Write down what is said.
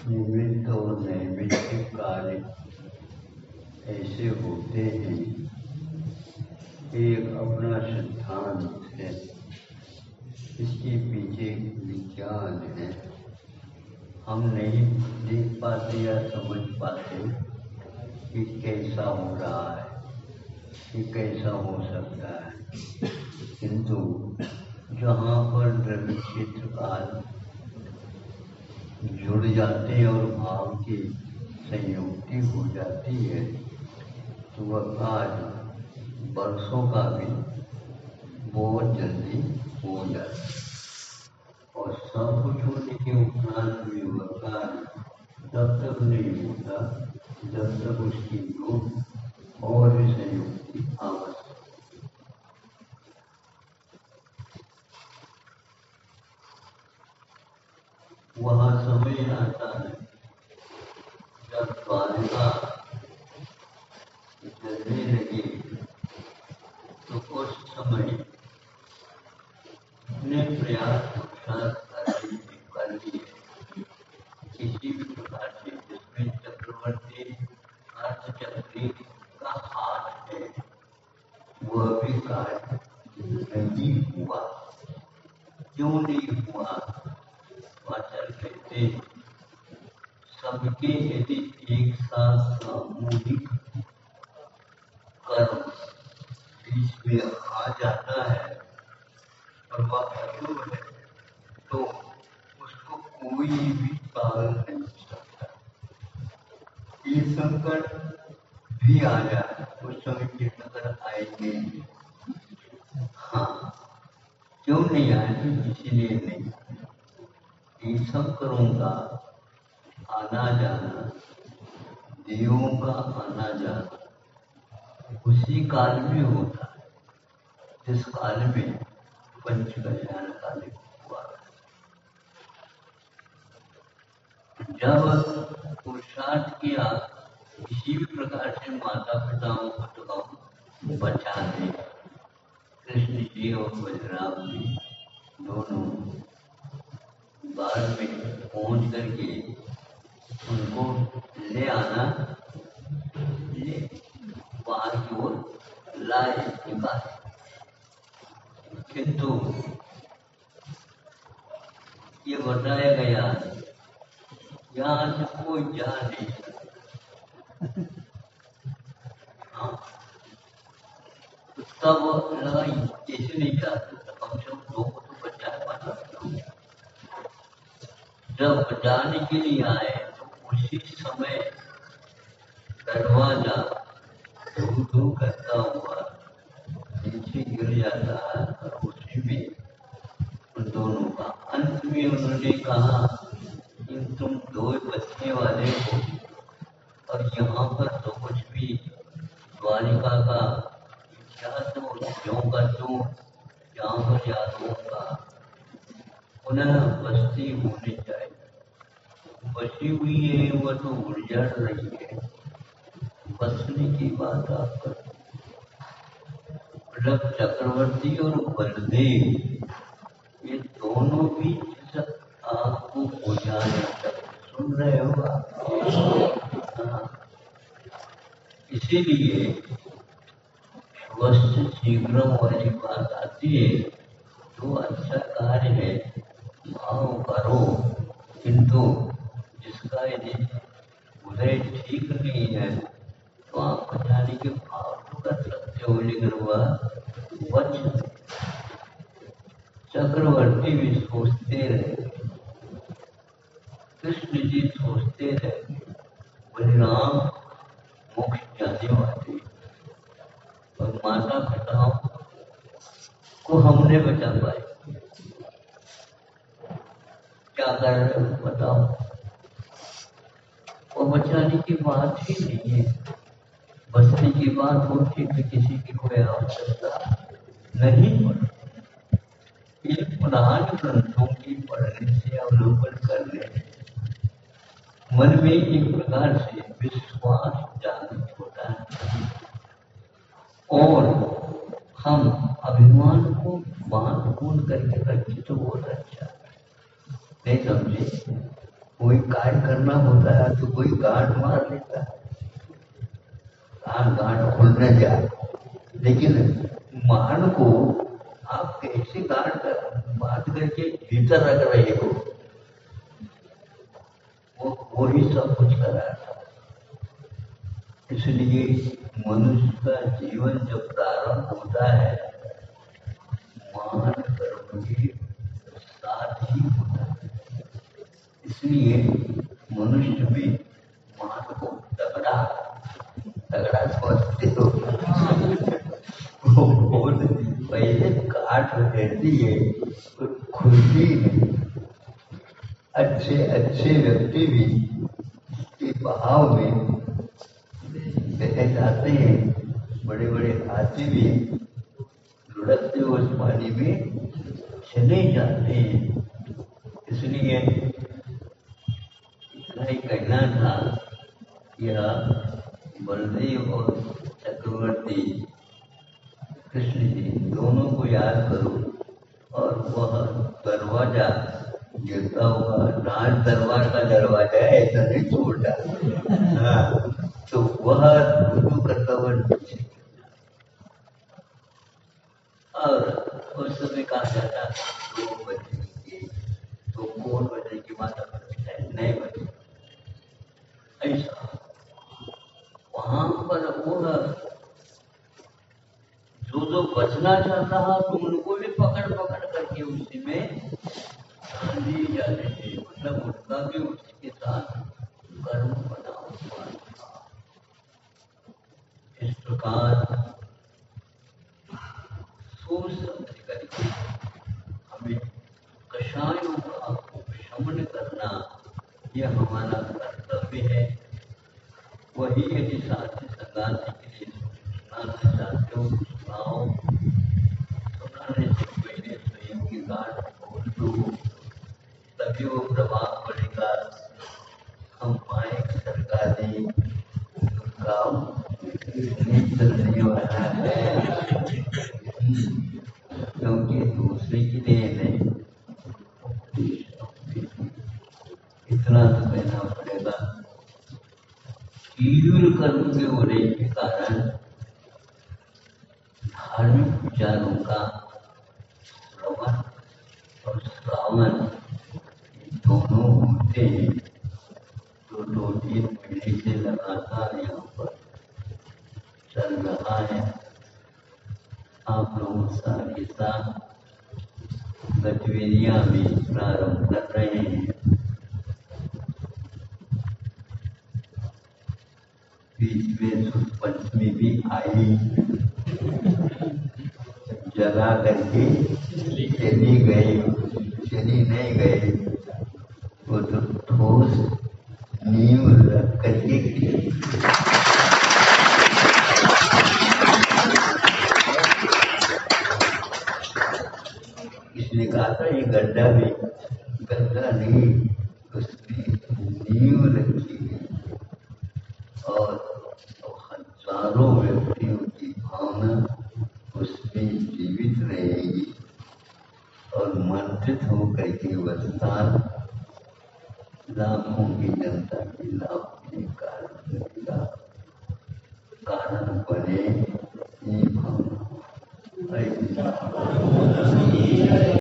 निमित्त और नैमित्तिक कार्य ऐसे होते हैं। एक अपना सिद्धांत है, इसके पीछे विज्ञान है। हम नहीं देख पाते या समझ पाते कि कैसा हो रहा है, कि कैसा हो सकता है, किंतु जहाँ पर द्रव्य क्षेत्र काल जुड़ जाते हैं और भाव की संयुक्ति हो जाती है तो वह कार्य वर्षों का भी बहुत जल्दी हो जाता है। और सब कुछ होने के उपरांत भी वह कार्य तब तक नहीं होता जब तक उसकी योग और भी संयुक्ति आवश्यक। वहाँ समय आता है जब द्वारिका जलने लगे तो उस समय अपने प्रयास कर लिए किसी भी प्रकार से जिसमें चक्रवर्ती अर्थचक्री का हाथ है वह भी कार्य नहीं हुआ। क्यों नहीं हुआ? वाचन कहते सबके यदि एक साथ सामूहिक कर्म बीच में आ जाता है और वह अशुभ है तो उसको कोई भी पालन नहीं सकता। ये संकट भी आ जाए उस समय के नजर आएंगे। हाँ, क्यों नहीं आएंगे? इसीलिए नहीं। इन सब कर्मों का आना जाना, देवों का आना जाना उसी काल में होता है जिस काल में पंच कल्याण काल हुआ। जब पुरुषार्थ किया किसी भी प्रकार से माता पिताओं को बचा दे, कृष्ण जी और बलराम जी दोनों बाद में पहुंच करके उनको ले आना, ले बाहर की ओर लाए निकाले, किंतु ये बताया गया यहाँ से कोई जा नहीं सकता। हाँ, तब लगा कैसे नहीं जाते, कम से कम दो को तो बचा पाना। जब बचाने के लिए आए तो उसी समय दरवाजा धू करता हुआ नीचे गिर जाता है और उसी में उन दोनों का अंत में उन्होंने कहा कि तुम दो बचने वाले हो और यहाँ पर तो कुछ भी द्वारिका का इतिहास हो, क्यों का क्यों यहाँ पर यादवों का पुनः बस्ती होनी चाहिए। बसी हुई है वह तो उलझड़ रही है, बसने की बात आप कर। मतलब चक्रवर्ती और बलदेव ये दोनों भी आपको बुझाने तक सुन रहे हो आप। इसीलिए स्वस्थ शीघ्र वाली बात आती है तो अच्छा कार्य है, भाव करो, किंतु जिसका यदि उदय ठीक नहीं है तो आप बचाने के भाव तो कर सकते हो, लेकिन वह वचन चक्रवर्ती भी सोचते रहे, कृष्ण जी सोचते रहे, बलराम मोक्ष जाने वाले और माता पिताओं को हमने बचा पाए। क्या कर रहे हो बताओ? वो बचाने की बात ही नहीं है, बचने की बात होती तो किसी की कोई आवश्यकता नहीं पड़ती। इन पुराण ग्रंथों की पढ़ने से अवलोकन करने मन में एक प्रकार से विश्वास जागृत होता है और हम अभिमान को बांध बूंद करके रखे तो बहुत अच्छा नहीं समझे। कोई कार्य करना होता है तो कोई गांठ मार लेता है, गांठ खुल न जाए। लेकिन मान को आप कैसे गांठ कर बात करके भीतर रख रहे हो, वो ही सब कुछ कर रहा था। इसलिए मनुष्य का जीवन जब प्रारंभ होता है मान कर्म के साथ ही होता है। इसलिए मनुष्य भी मान को तगड़ा तगड़ा समझते हो। बहुत पहले काट रहती है, खुशी है। अच्छे अच्छे व्यक्ति भी के बहाव में बह जाते हैं, बड़े बड़े हाथी भी लुढ़कते उस पानी में चले जाते हैं। इसलिए इतना ही कहना था, यह बलदेव और चक्रवर्ती कृष्ण जी दोनों को याद करो, और वह दरवाजा गिरता हुआ राज दरबार का दरवाजा है, ऐसा नहीं छोड़ता। हाँ, तो वह रुजू करता हुआ नीचे, और उस समय कहा जाता 2 बजे, तो कौन बजे की माता पर नहीं बजे, ऐसा वहां पर वो जो बचना चाहता है तो उनको भी पकड़ पकड़ करके उसी में लिए जाते थे। मतलब उनका भी उसके साथ कर्म बना हुआ था। इस प्रकार सोच समझ करके हमें कषायों का शमन करना यह हमारा कर्तव्य है। वही यदि साथी संगाती के लिए सुनाना चाहते हो सुनाओ, सुनाने से पहले स्वयं की गांठ खोल दो, तभी वो प्रभाव पड़ेगा। हम माइक सरकारी काम नहीं चलने वाला है, क्योंकि दूसरे की लिए नहीं, इतना तो कहना पड़ेगा। तीव्र कर्म के होने के कारण धार्मिक विचारों का श्रवण और श्रावण दोनों होते हैं। तो 2-3 महीने से लगातार यहाँ पर चल रहा है। आप लोग साथ ही साथ गतिविधियां भी प्रारंभ कर रहे हैं। बीच में शुद्ध पंचमी भी आई, जला करके चली गई, चली नहीं गई, वो तो ठोस नींव रख करके गई। इसलिए कहा था ये गड्ढा भी गड्ढा नहीं, उसमें नींव रखी गई, और हजारों व्यक्तियों की भावना उसमें जीवित रहेगी, और मंत्रित होकर के वर्षान लाखों की जनता के लाभ के कारण बने। ये भावना